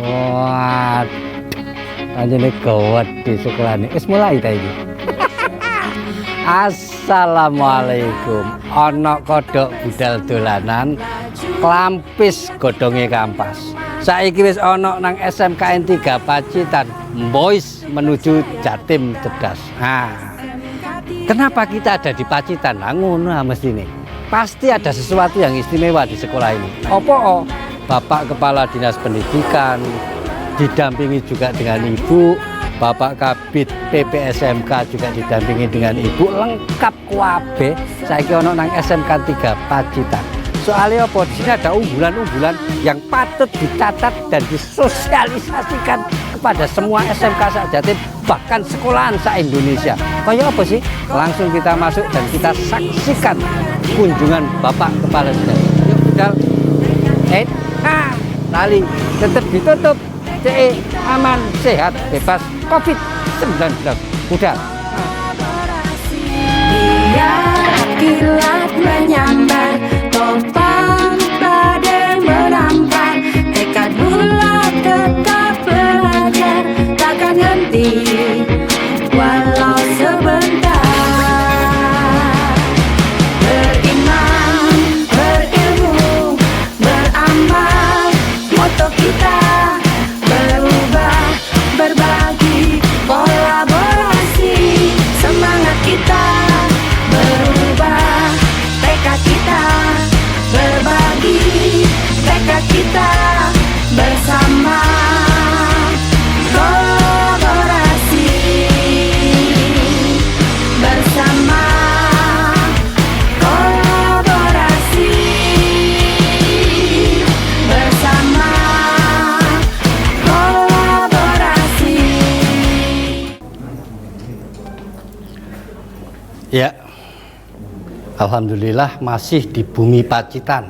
Wah, anjene gawat di sekolah ini. Wis mulai ta iki. Assalamualaikum. Ana kodhok budal dolanan, klampis godhonge kampas. Saiki wis ana nang SMKN 3 Pacitan, Boys menuju Jatim Cerdas. Kenapa kita ada di Pacitan? Ngono mestine. Pasti ada sesuatu yang istimewa di sekolah ini. Opo? Bapak Kepala Dinas Pendidikan didampingi juga dengan Ibu, Bapak Kabid PPSMK juga didampingi dengan Ibu, lengkap kuabe. Saiki ono nang SMK 3 Pacitan. Soalnya apa? Di sini ada unggulan-unggulan yang patut dicatat dan disosialisasikan kepada semua SMK sak-Jatim, bahkan sekolahan se-Indonesia. Kayak apa sih? Langsung kita masuk dan kita saksikan kunjungan Bapak Kepala Dinas. Yuk, budal. Tali tetap ditutup. CE aman, sehat, bebas COVID-19. Udah. Kilat menyambar, topang badai menampar, tekad bulat tetap belajar, takkan henti walau sebentar. Beriman, berilmu, beramal, moto kita berubah, berbagi, kolaborasi, semangat kita berubah, tekad kita berbagi, tekad kita bersama, kolaborasi bersama, kolaborasi bersama, kolaborasi. Ya, alhamdulillah masih di bumi Pacitan.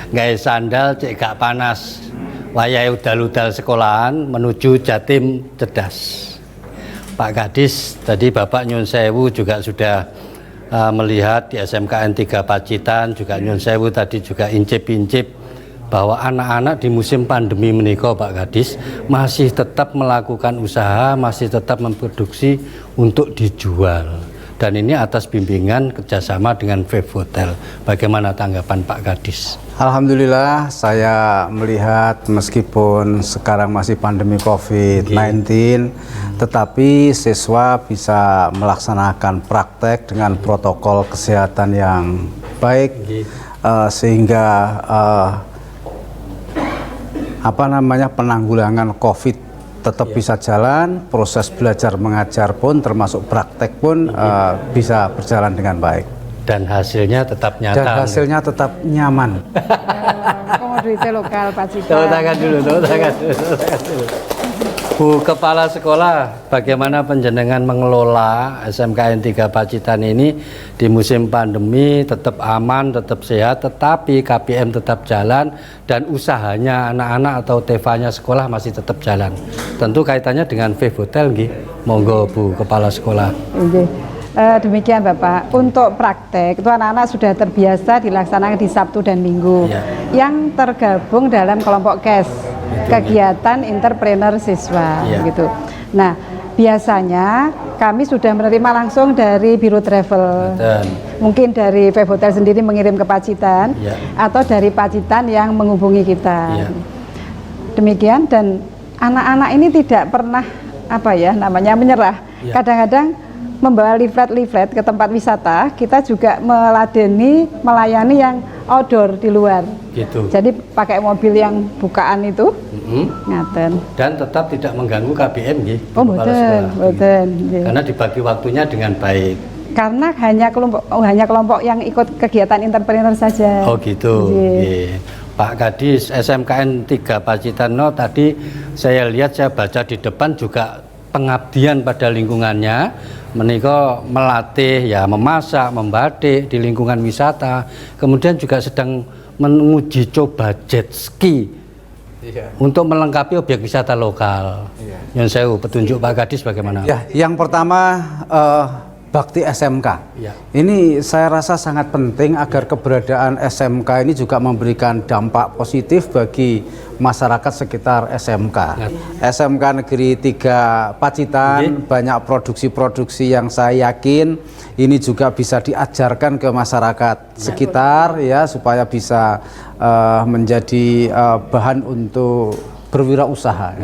Gawe sandal cek gak panas. Wayahe udal-udal sekolahan menuju Jatim Cerdas. Pak Kadis, tadi Bapak nyun sewu juga sudah melihat di SMKN 3 Pacitan, juga nyun sewu tadi juga incip-incip bahwa anak-anak di musim pandemi menika Pak Kadis masih tetap melakukan usaha, masih tetap memproduksi untuk dijual. Dan ini atas bimbingan kerjasama dengan Vape Hotel. Bagaimana tanggapan Pak Kadis? Alhamdulillah, saya melihat meskipun sekarang masih pandemi COVID-19, tetapi siswa bisa melaksanakan praktek dengan protokol kesehatan yang baik, sehingga penanggulangan COVID tetap bisa jalan, proses belajar mengajar pun termasuk praktek pun bisa berjalan dengan baik. Dan hasilnya tetap nyata. Dan hasilnya tetap nyaman. Komoditas lokal Pacitan. Tepuk tangan dulu. Bu Kepala Sekolah, bagaimana penjenengan mengelola SMKN 3 Pacitan ini di musim pandemi tetap aman, tetap sehat, tetapi KPM tetap jalan dan usahanya anak-anak atau TV-nya sekolah masih tetap jalan. Tentu kaitannya dengan Vape Hotel, nggih. Monggo Bu Kepala Sekolah. Demikian Bapak, untuk praktek itu anak-anak sudah terbiasa dilaksanakan di Sabtu dan Minggu yang tergabung dalam kelompok KES, kegiatan entrepreneur siswa gitu. Nah, biasanya kami sudah menerima langsung dari Biro Travel, mungkin dari Vape Hotel sendiri mengirim ke Pacitan, atau dari Pacitan yang menghubungi kita. Demikian, dan anak-anak ini tidak pernah menyerah. Kadang-kadang membawa leaflet ke tempat wisata, kita juga melayani yang outdoor di luar. Gitu. Jadi pakai mobil yang bukaan itu, ngaten. Dan tetap tidak mengganggu KBM, nggih. Oh, betul. Karena dibagi waktunya dengan baik. Karena hanya kelompok yang ikut kegiatan entrepreneur saja. Oh gitu. Pak Kadis, SMKN 3 Pacitan tadi saya lihat, saya baca di depan juga pengabdian pada lingkungannya, menika melatih memasak, membatik di lingkungan wisata, kemudian juga sedang menguji coba jet ski untuk melengkapi objek wisata lokal. Yang saya petunjuk Pak Kadis bagaimana? Ya, yang pertama Bakti SMK. Ya. Ini saya rasa sangat penting agar keberadaan SMK ini juga memberikan dampak positif bagi masyarakat sekitar SMK. SMK Negeri 3 Pacitan banyak produksi-produksi yang saya yakin ini juga bisa diajarkan ke masyarakat sekitar ya supaya bisa menjadi bahan untuk berwirausaha.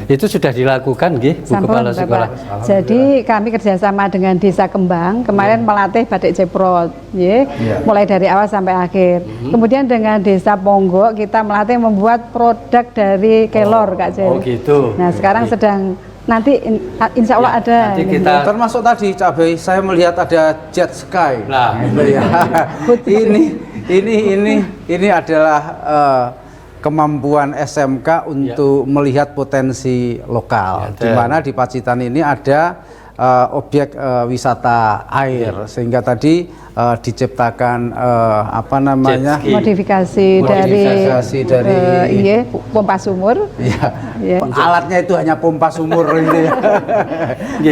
Itu sudah dilakukan, Bu Sampun, Kepala Sekolah. Bapak. Jadi kami kerjasama dengan Desa Kembang kemarin melatih batik ceprot, mulai dari awal sampai akhir. Kemudian dengan Desa Ponggok kita melatih membuat produk dari kelor, Kak Cel. Oh gitu. Nah sekarang sedang nanti insya Allah ada. Nanti kita Termasuk tadi cabai, saya melihat ada jet sky. Nah, Ya. ini adalah kemampuan SMK untuk melihat potensi lokal. Di mana di Pacitan ini ada objek wisata air, sehingga tadi diciptakan apa namanya modifikasi dari pompa sumur. Ya. Alatnya itu hanya pompa sumur gitu ya.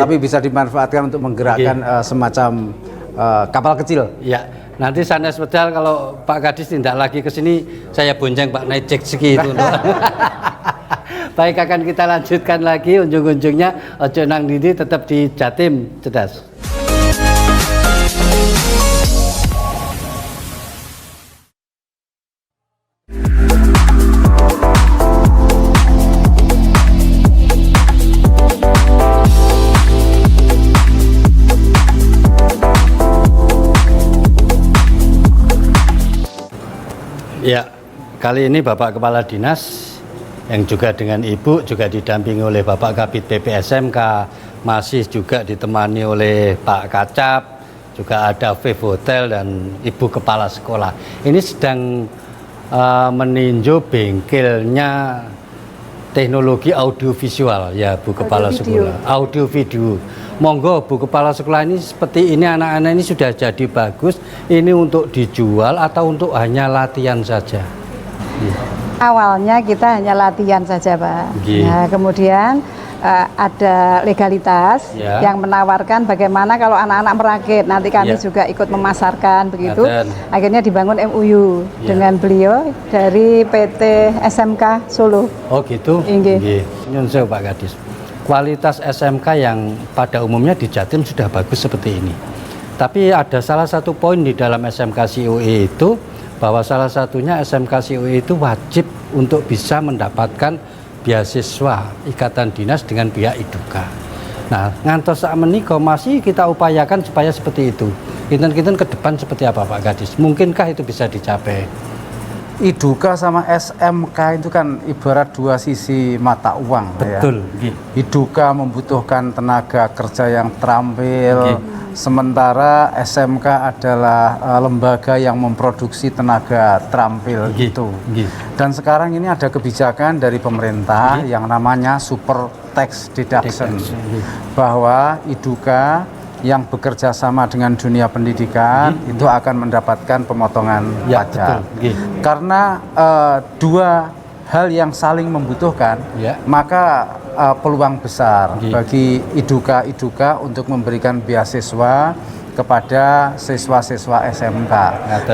Tapi bisa dimanfaatkan untuk menggerakkan semacam kapal kecil. ya. Nanti sanes pedal kalau Pak Kadis tidak lagi ke sini, saya bonceng Pak naik jet ski itu. Baik, akan kita lanjutkan lagi ujung-ujungnya ojo nang didi tetap di Jatim Cerdas. Ya, kali ini Bapak Kepala Dinas yang juga dengan Ibu juga didampingi oleh Bapak Kabid PPSMK, masih juga ditemani oleh Pak Kacap, juga ada Viv Hotel dan Ibu Kepala Sekolah. Ini sedang meninjau bengkelnya teknologi audiovisual ya Bu Kepala Sekolah. Audio video. Monggo Bu Kepala Sekolah, ini seperti ini anak-anak ini sudah jadi bagus. Ini untuk dijual atau untuk hanya latihan saja? Awalnya kita hanya latihan saja, Pak. Gitu. Nah, kemudian ada legalitas yang menawarkan bagaimana kalau anak-anak merakit. Nanti kami juga ikut memasarkan begitu. Akhirnya dibangun MOU dengan beliau dari PT SMK Solo. Oh gitu. Nggih. Nyun sewu Pak Kadis. Kualitas SMK yang pada umumnya di Jatim sudah bagus seperti ini. Tapi ada salah satu poin di dalam SMK COE itu, bahwa salah satunya SMK COE itu wajib untuk bisa mendapatkan beasiswa ikatan dinas dengan pihak Iduka. Nah, ngantos saat menikah masih kita upayakan supaya seperti itu. Kinten-kinten ke depan seperti apa Pak Kadis? Mungkinkah itu bisa dicapai? Iduka sama SMK itu kan ibarat dua sisi mata uang. Betul. Ya. Iduka membutuhkan tenaga kerja yang terampil, sementara SMK adalah lembaga yang memproduksi tenaga terampil gitu. Dan sekarang ini ada kebijakan dari pemerintah yang namanya super tax deduction, bahwa Iduka yang bekerja sama dengan dunia pendidikan itu akan mendapatkan pemotongan pajak. Karena dua hal yang saling membutuhkan, maka peluang besar bagi Iduka untuk memberikan beasiswa kepada siswa-siswa SMK.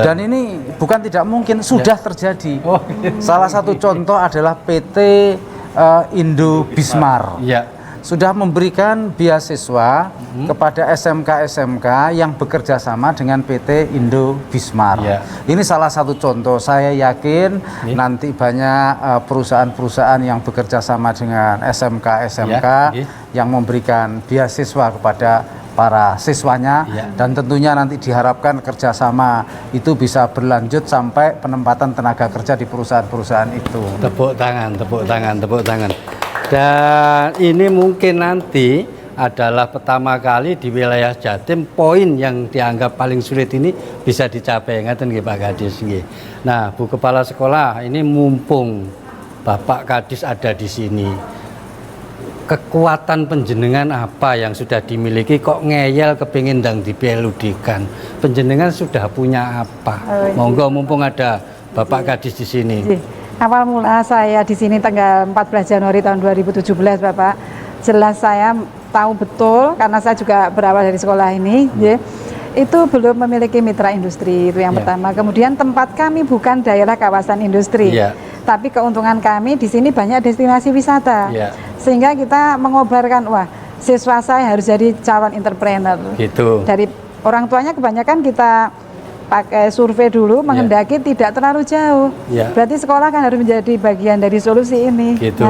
Dan ini bukan tidak mungkin, sudah terjadi. Salah satu contoh adalah PT Indo Bismar. Sudah memberikan beasiswa kepada SMK-SMK yang bekerja sama dengan PT Indo Bismar. Ini salah satu contoh. Saya yakin nanti banyak perusahaan-perusahaan yang bekerja sama dengan SMK-SMK yang memberikan beasiswa kepada para siswanya, dan tentunya nanti diharapkan kerjasama itu bisa berlanjut sampai penempatan tenaga kerja di perusahaan-perusahaan itu. Tepuk tangan, tepuk tangan, tepuk tangan. Dan ini mungkin nanti adalah pertama kali di wilayah Jatim poin yang dianggap paling sulit ini bisa dicapai. Ngaten nggih Pak Kadis nggih. Nah, Bu Kepala Sekolah, ini mumpung Bapak Kadis ada di sini, kekuatan penjenengan apa yang sudah dimiliki kok ngeyel kepingin ndang dipeludihkan? Penjenengan sudah punya apa? Monggo mumpung ada Bapak Kadis di sini. Awal mula saya di sini tanggal 14 Januari tahun 2017, Bapak. Jelas saya tahu betul karena saya juga berawal dari sekolah ini, ya, itu belum memiliki mitra industri, itu yang pertama. Kemudian tempat kami bukan daerah kawasan industri, tapi keuntungan kami di sini banyak destinasi wisata, sehingga kita mengobarkan, wah, siswa saya harus jadi calon entrepreneur. Gitu. Dari orang tuanya kebanyakan kita pakai survei dulu, menghendaki tidak terlalu jauh. Berarti sekolah kan harus menjadi bagian dari solusi ini. Gitu.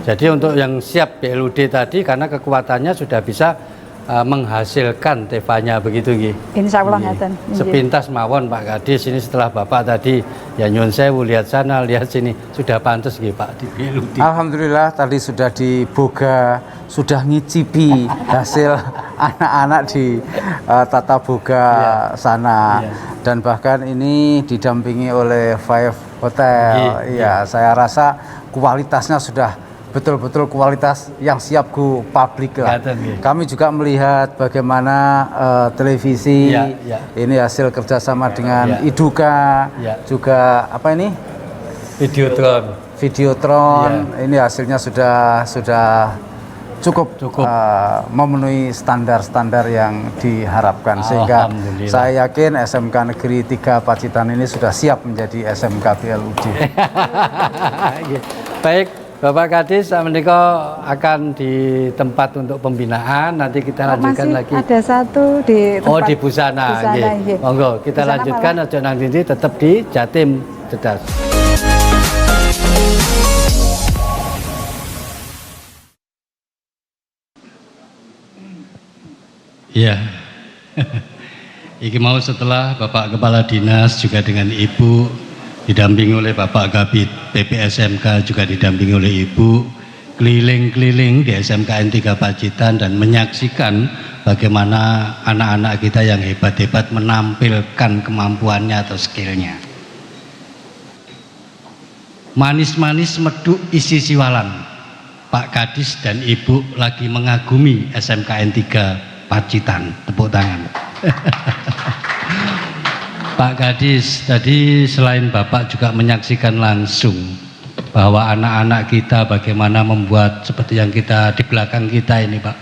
Jadi untuk yang siap BLUD tadi, karena kekuatannya sudah bisa menghasilkan tevanya begitu nggih. Insya Allah ngaten. Sepintas mawon Pak Kadis, ini setelah Bapak tadi ya nyun sewu, lihat sana lihat sini, sudah pantas nggih Pak di BLUD. Alhamdulillah tadi sudah diboga, sudah ngicipi hasil anak-anak di tata boga sana, dan bahkan ini didampingi oleh Five Hotel. Iya, saya rasa kualitasnya sudah betul-betul kualitas yang siap go publik lah. Kami juga melihat bagaimana televisi ini hasil kerjasama dengan Iduka, juga apa ini Videotron. Ini hasilnya sudah cukup memenuhi standar-standar yang diharapkan, sehingga saya yakin SMK Negeri 3 Pacitan ini sudah siap menjadi SMK BLUD. Baik Bapak Kadis, menikah akan di tempat untuk pembinaan, nanti kita lanjutkan lagi. Ada satu di tempat di Busana. Monggo kita Busana lanjutkan, aja nang dindi tetap di Jatim Cerdas. Ya, iki mau setelah Bapak Kepala Dinas juga dengan Ibu didampingi oleh Bapak Kabid PPSMK, juga didampingi oleh Ibu, keliling-keliling di SMKN 3 Pacitan dan menyaksikan bagaimana anak-anak kita yang hebat-hebat menampilkan kemampuannya atau skillnya. Manis-manis meduk isi siwalan, Pak Kadis dan Ibu lagi mengagumi SMKN 3 Pacitan. Tepuk tangan. Pak Kadis, tadi selain Bapak juga menyaksikan langsung bahwa anak-anak kita bagaimana membuat seperti yang kita di belakang kita ini Pak.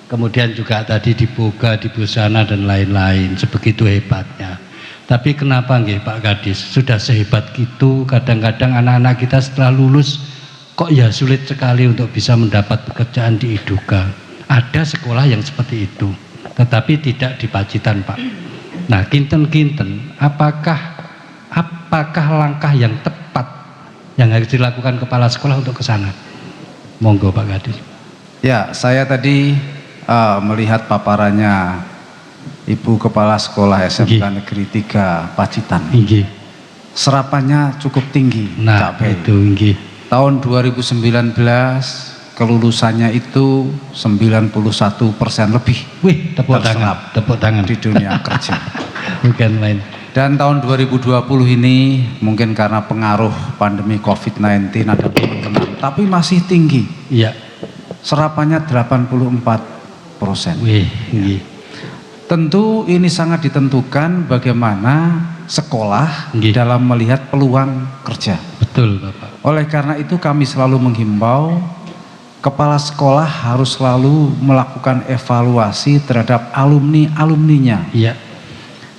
Kemudian juga tadi di Boga, di Busana dan lain-lain, sebegitu hebatnya. Tapi kenapa nggih Pak Kadis, sudah sehebat gitu kadang-kadang anak-anak kita setelah lulus kok ya sulit sekali untuk bisa mendapat pekerjaan di Iduka. Ada sekolah yang seperti itu, tetapi tidak di Pacitan Pak. Nah, kinten-kinten, apakah langkah yang tepat yang harus dilakukan kepala sekolah untuk ke sana? Monggo Pak Kadis. Ya, saya tadi melihat paparannya Ibu Kepala Sekolah SMK Negeri 3 Pacitan. Serapannya cukup tinggi. Nah, itu tahun 2019 kelulusannya itu 91% lebih. Wih, tepuk tangan di dunia kerja. Bukan main. Dan tahun 2020 ini mungkin karena pengaruh pandemi COVID-19 ada penurunan, tapi masih tinggi. Iya. Serapannya 84%. Wih, ya. Tentu ini sangat ditentukan bagaimana sekolah dalam melihat peluang kerja. Betul, Bapak. Oleh karena itu kami selalu menghimbau kepala sekolah harus selalu melakukan evaluasi terhadap alumninya. Iya.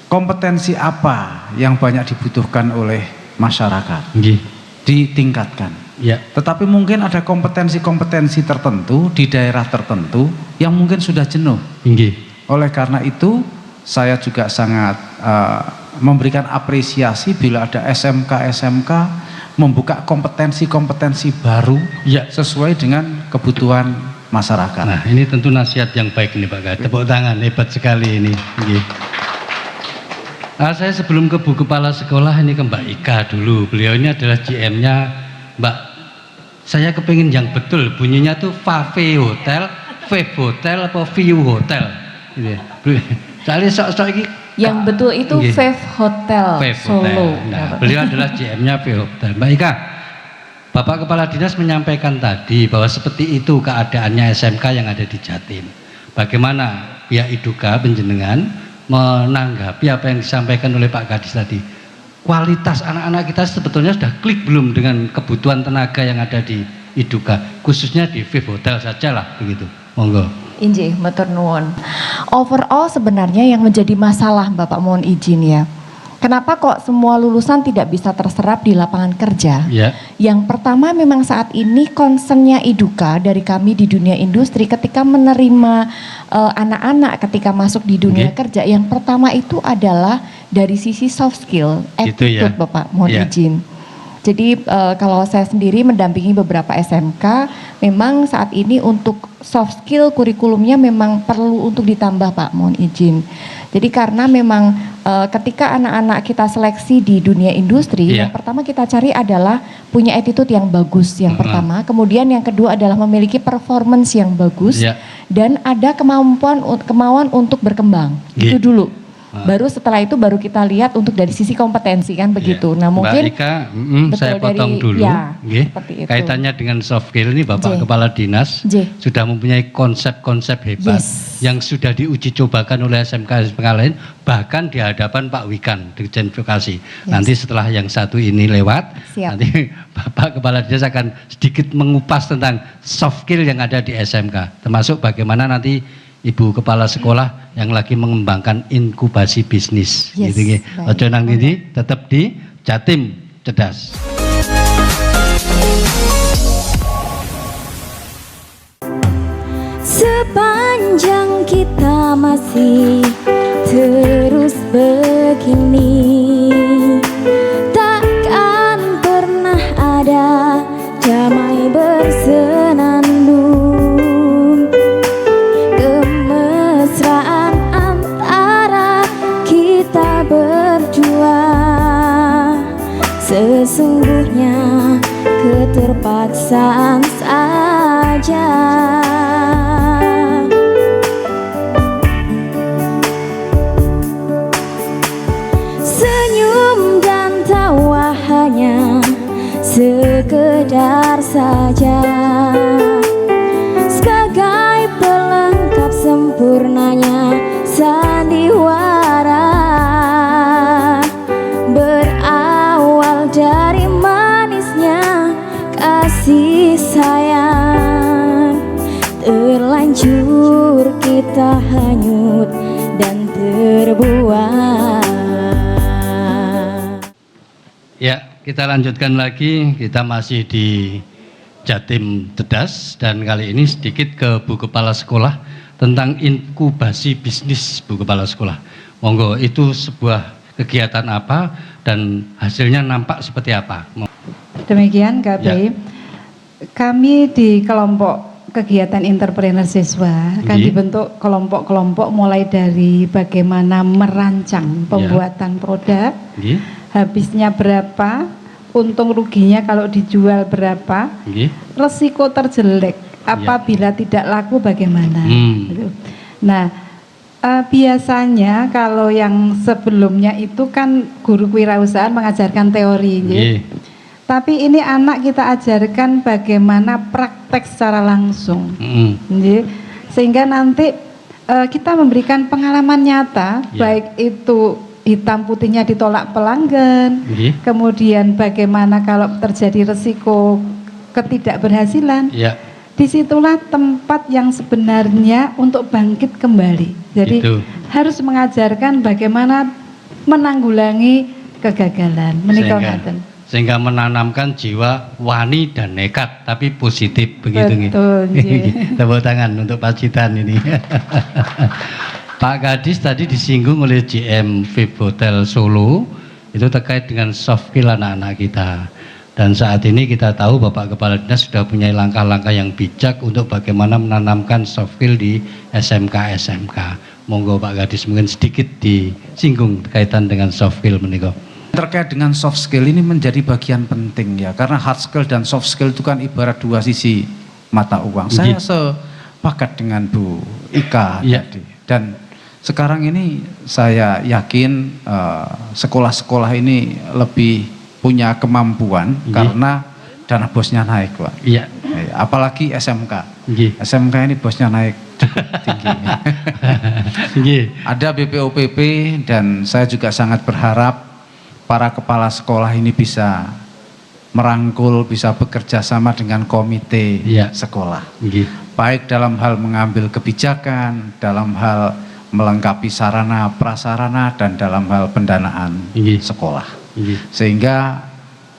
Kompetensi apa yang banyak dibutuhkan oleh masyarakat, ditingkatkan. Iya. Tetapi mungkin ada kompetensi-kompetensi tertentu di daerah tertentu yang mungkin sudah jenuh. Oleh karena itu saya juga sangat memberikan apresiasi bila ada SMK membuka kompetensi-kompetensi baru sesuai dengan kebutuhan masyarakat. Nah, ini tentu nasihat yang baik ini Pak Kadis. Tepuk tangan, hebat sekali ini. Saya sebelum ke Bu Kepala Sekolah ini ke Mbak Ika dulu. Beliau ini adalah GM-nya Mbak. Saya kepingin yang betul, bunyinya tuh Fave Hotel, Vape Hotel, apa View Hotel. Soalnya sok-sok ini yang betul itu Vape Hotel Solo. Nah, beliau adalah GM-nya Vape Hotel. Mbak Ika, Bapak Kepala Dinas menyampaikan tadi bahwa seperti itu keadaannya SMK yang ada di Jatim. Bagaimana pihak Iduka penjenengan menanggapi apa yang disampaikan oleh Pak Kadis tadi? Kualitas anak-anak kita sebetulnya sudah klik belum dengan kebutuhan tenaga yang ada di Iduka, khususnya di Vape Hotel saja lah begitu. Monggo. Injih, matur nuwun. Overall sebenarnya yang menjadi masalah Bapak mohon izin ya. Kenapa kok semua lulusan tidak bisa terserap di lapangan kerja? Ya. Yang pertama memang saat ini concernnya Iduka dari kami di dunia industri ketika menerima anak-anak ketika masuk di dunia kerja. Yang pertama itu adalah dari sisi soft skill, Gitu ya. attitude Bapak mohon Ya. izin. Jadi kalau saya sendiri mendampingi beberapa SMK, memang saat ini untuk soft skill kurikulumnya memang perlu untuk ditambah Pak, mohon izin. Jadi karena memang ketika anak-anak kita seleksi di dunia industri, Iya. yang pertama kita cari adalah punya attitude yang bagus yang pertama, kemudian yang kedua adalah memiliki performance yang bagus Iya. dan ada kemauan untuk berkembang. Itu dulu. Baru setelah itu baru kita lihat untuk dari sisi kompetensi kan begitu. Nah mungkin Mbak Ika, saya betul potong dari- dulu. ya, Nggih. seperti itu. Kaitannya dengan soft skill ini Bapak J. Kepala Dinas J. sudah mempunyai konsep-konsep hebat Yes. yang sudah diuji cobakan oleh SMK lain, bahkan di hadapan Pak Wikan Dirjen Vokasi. Nanti setelah yang satu ini lewat, Siap. nanti Bapak Kepala Dinas akan sedikit mengupas tentang soft skill yang ada di SMK, termasuk bagaimana nanti Ibu Kepala Sekolah yang lagi mengembangkan inkubasi bisnis. Yes, Gitu, nggih. baik. Ojo nang ini tetap di Jatim Cerdas. Sepanjang kita masih terus begini, takkan pernah ada damai bersenandung. Kemesraan antara kita berdua sesungguhnya keterpaksaan saja. Senyum dan tawa hanya sekedar saja, sebagai pelengkap sempurnanya sandiwara. Berawal dari manisnya kasih sayang, terlanjur kita hanyut dan terbuang. Ya, kita lanjutkan lagi. Kita masih di Jatim Cerdas dan kali ini sedikit ke Bu Kepala Sekolah tentang inkubasi bisnis Bu Kepala Sekolah. Monggo, itu sebuah kegiatan apa dan hasilnya nampak seperti apa? Demikian KB. Ya. Kami di kelompok kegiatan entrepreneur siswa kan Nggih. dibentuk kelompok-kelompok mulai dari bagaimana merancang pembuatan produk, Nggih, habisnya berapa, untung ruginya kalau dijual berapa, nggih. resiko terjelek apabila tidak laku bagaimana. Gitu. Nah, biasanya kalau yang sebelumnya itu kan guru kewirausahaan mengajarkan teori, nggih. Nggih. Tapi ini anak kita ajarkan bagaimana praktek secara langsung, nggih. Sehingga nanti kita memberikan pengalaman nyata, Ya. baik itu hitam putihnya ditolak pelanggan, Nggih. kemudian bagaimana kalau terjadi resiko ketidakberhasilan. Ya, Disitulah tempat yang sebenarnya untuk bangkit kembali. Jadi Itu. harus mengajarkan bagaimana menanggulangi kegagalan. Menika ngaten. sehingga menanamkan jiwa wani dan nekat tapi positif begitu nggih. Betul, nggih. Tepuk tangan untuk Pak Citan ini. Pak Kadis tadi disinggung oleh GM VIP Hotel Solo itu terkait dengan soft skill anak-anak kita. Dan saat ini kita tahu Bapak Kepala Dinas sudah punya langkah-langkah yang bijak untuk bagaimana menanamkan soft skill di SMK-SMK. Monggo Pak Kadis mungkin sedikit disinggung berkaitan dengan soft skill menika. Terkait dengan soft skill ini menjadi bagian penting ya, karena hard skill dan soft skill itu kan ibarat dua sisi mata uang. Saya sepakat dengan Bu Ika Iya. tadi. Dan sekarang ini saya yakin sekolah-sekolah ini lebih punya kemampuan karena dana bosnya naik, Pak. Iya. Apalagi SMK. Nggih. SMK ini bosnya naik cukup tinggi. Nggih. Ada BPOPP dan saya juga sangat berharap para kepala sekolah ini bisa merangkul, bisa bekerja sama dengan komite Iya. sekolah. Nggih. baik dalam hal mengambil kebijakan, dalam hal melengkapi sarana prasarana, dan dalam hal pendanaan sekolah. Sehingga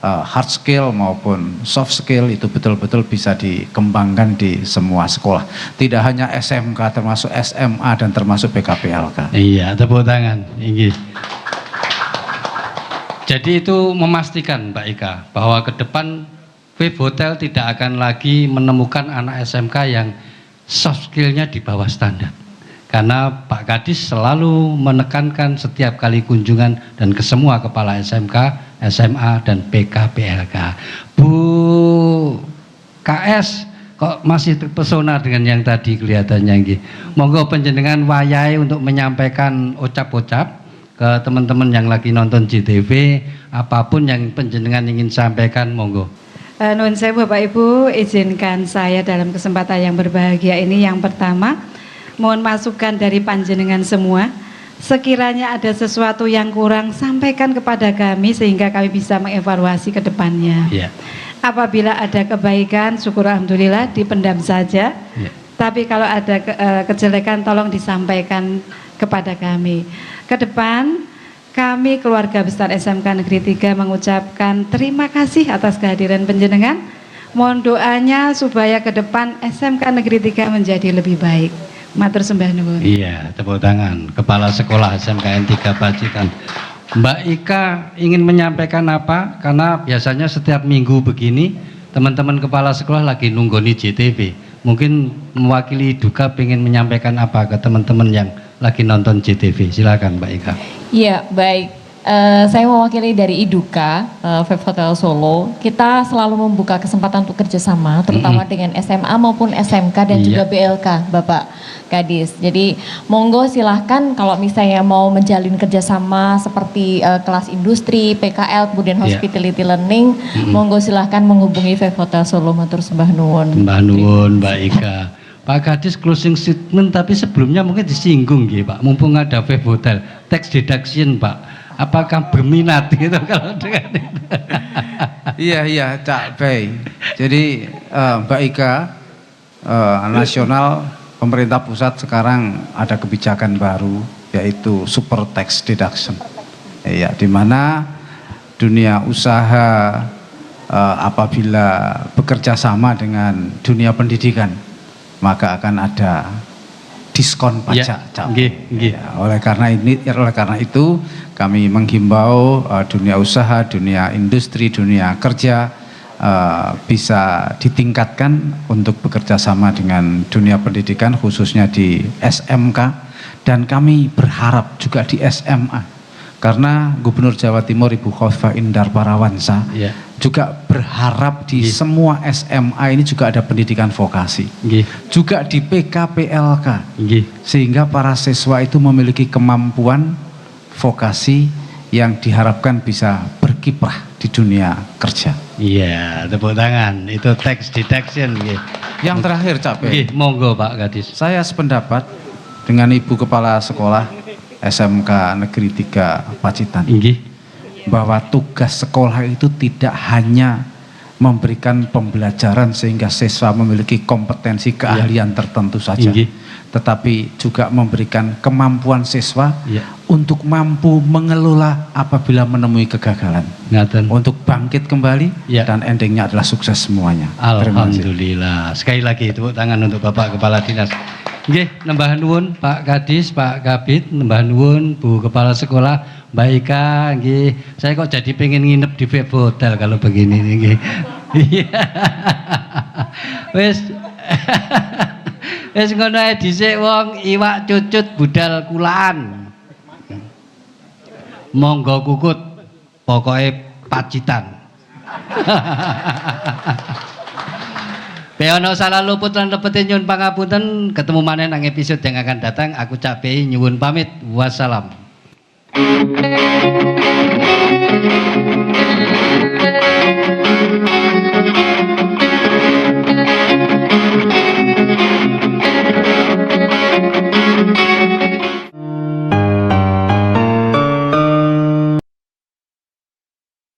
hard skill maupun soft skill itu betul-betul bisa dikembangkan di semua sekolah. Tidak hanya SMK, termasuk SMA dan termasuk PKPLK. Iya, tepuk tangan. Jadi itu memastikan Mbak Ika bahwa ke depan Wave Hotel tidak akan lagi menemukan anak SMK yang soft skillnya di bawah standar. Karena Pak Kadis selalu menekankan setiap kali kunjungan dan ke semua kepala SMK, SMA dan PKPLK. Bu KS kok masih terpesona dengan yang tadi kelihatannya nggih. Monggo panjenengan wayahe untuk menyampaikan ucap-ucap ke teman-teman yang lagi nonton JTV, apapun yang panjenengan ingin sampaikan, monggo. Nuhun sewu Bapak Ibu, izinkan saya dalam kesempatan yang berbahagia ini yang pertama mohon masukan dari panjenengan semua. Sekiranya ada sesuatu yang kurang, sampaikan kepada kami sehingga kami bisa mengevaluasi ke depannya. Yeah. Apabila ada kebaikan, syukur alhamdulillah, dipendam saja. Yeah. Tapi kalau ada kejelekan, tolong disampaikan kepada kami. Ke depan, kami keluarga besar SMK Negeri 3 mengucapkan terima kasih atas kehadiran panjenengan. Mohon doanya supaya ke depan SMK Negeri 3 menjadi lebih baik. Matur sembah nuwun. Iya, tepuk tangan. Kepala Sekolah SMKN 3 Pacitan. Mbak Ika ingin menyampaikan apa? Karena biasanya setiap minggu begini teman-teman kepala sekolah lagi nunggoni JTV. Mungkin mewakili Duka ingin menyampaikan apa ke teman-teman yang lagi nonton JTV. Silakan Mbak Ika. Iya, baik. Saya mewakili dari Iduka, Wave Hotel Solo. Kita selalu membuka kesempatan untuk kerjasama, terutama dengan SMA maupun SMK dan juga BLK, Bapak Kadis. Jadi monggo silahkan kalau misalnya mau menjalin kerjasama seperti kelas industri, PKL, kemudian hospitality learning, monggo silahkan menghubungi Wave Hotel Solo. Matur sembah nuwun. Mbah nuwun Mbak Ika. Pak Kadis closing statement, tapi sebelumnya mungkin disinggung ya Pak, mumpung ada Wave Hotel, tax deduction Pak. Apakah berminat gitu kalau dengan itu? Iya Cak Bay. Jadi Mbak Ika, nasional pemerintah pusat sekarang ada kebijakan baru yaitu super tax deduction. Ya, di mana dunia usaha apabila bekerja sama dengan dunia pendidikan maka akan ada diskon pajak. Ya, oleh karena itu kami menghimbau dunia usaha, dunia industri, dunia kerja bisa ditingkatkan untuk bekerja sama dengan dunia pendidikan khususnya di SMK, dan kami berharap juga di SMA karena Gubernur Jawa Timur Ibu Khofifah Indar Parawansa juga berharap di semua SMA ini juga ada pendidikan vokasi, juga di PKPLK, sehingga para siswa itu memiliki kemampuan vokasi yang diharapkan bisa berkiprah di dunia kerja. Iya, tepuk tangan. Itu tax deduction. Yang terakhir Capek, monggo Pak Kadis. saya sependapat dengan Ibu Kepala Sekolah SMK Negeri 3 Pacitan bahwa tugas sekolah itu tidak hanya memberikan pembelajaran sehingga siswa memiliki kompetensi keahlian tertentu saja, tetapi juga memberikan kemampuan siswa untuk mampu mengelola apabila menemui kegagalan, untuk bangkit kembali, dan endingnya adalah sukses semuanya. Alhamdulillah. Sekali lagi tepuk tangan untuk Bapak Kepala Dinas. Nggih, nembah nuwun Pak Kadis, Pak Kabid, nembah nuwun Bu Kepala Sekolah, Mbak Ika, nggih. Saya kok jadi pengen nginep di Wave Hotel kalau begini nggih. Wes. Wes ngono ae dhisik wong iwak cucut budal kulaan. Monggo kukut, pokoke Pacitan. Peono salah luput lan lepete nyuwun pangapunten, ketemu maneh nang episode yang akan datang. Aku Cak Bei nyuwun pamit. Wassalam.